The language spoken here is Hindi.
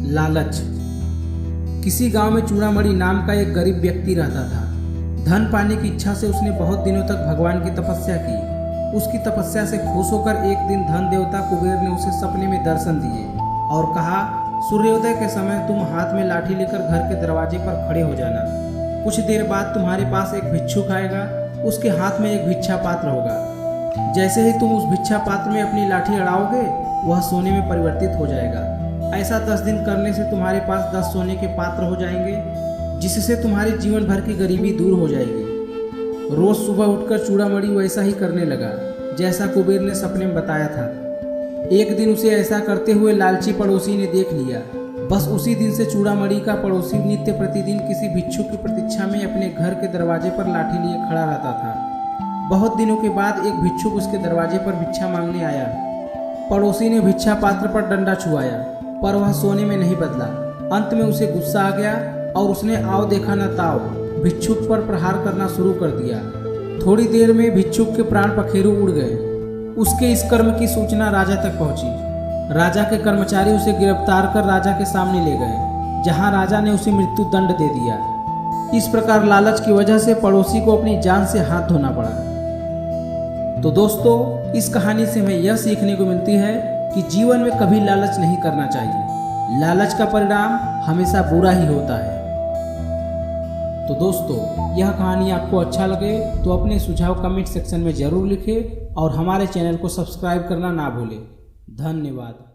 लालच। किसी गांव में चूड़ामणि नाम का एक गरीब व्यक्ति रहता था। धन पाने की इच्छा से उसने बहुत दिनों तक भगवान की तपस्या की। उसकी तपस्या से खुश होकर एक दिन धन देवता कुबेर ने उसे सपने में दर्शन दिए और कहा, सूर्योदय के समय तुम हाथ में लाठी लेकर घर के दरवाजे पर खड़े हो जाना। कुछ देर बाद तुम्हारे पास एक भिक्षुक आएगा, उसके हाथ में एक भिक्षा पात्र होगा। जैसे ही तुम उस भिक्षा पात्र में अपनी लाठी अड़ाओगे, वह सोने में परिवर्तित हो जाएगा। ऐसा 10 दिन करने से तुम्हारे पास 10 सोने के पात्र हो जाएंगे, जिससे तुम्हारे जीवन भर की गरीबी दूर हो जाएगी। रोज सुबह उठकर चूड़ामणि वैसा ही करने लगा जैसा कुबेर ने सपने में बताया था। एक दिन उसे ऐसा करते हुए लालची पड़ोसी ने देख लिया। बस उसी दिन से चूड़ामणि का पड़ोसी नित्य प्रतिदिन किसी भिक्षुक की प्रतीक्षा में अपने घर के दरवाजे पर लाठी लिए खड़ा रहता था। बहुत दिनों के बाद एक भिक्षुक उसके दरवाजे पर भिक्षा मांगने आया। पड़ोसी ने भिक्षा पात्र पर डंडा छुआया, पर वह सोने में नहीं बदला। अंत में उसे गुस्सा आ गया और उसने आओ देखा न ताओ भिक्षुक पर प्रहार करना शुरू कर दिया। थोड़ी देर में भिक्षुक के प्राण पखेरु उड़ गए। उसके इस कर्म की सूचना राजा तक पहुंची। राजा के कर्मचारी उसे गिरफ्तार कर राजा के सामने ले गए, जहां राजा ने उसे मृत्यु दंड दे दिया। इस प्रकार लालच की वजह से पड़ोसी को अपनी जान से हाथ धोना पड़ा। तो दोस्तों, इस कहानी से हमें यह सीखने को मिलती है कि जीवन में कभी लालच नहीं करना चाहिए। लालच का परिणाम हमेशा बुरा ही होता है। तो दोस्तों, यह कहानी आपको अच्छा लगे तो अपने सुझाव कमेंट सेक्शन में जरूर लिखें और हमारे चैनल को सब्सक्राइब करना ना भूलें। धन्यवाद।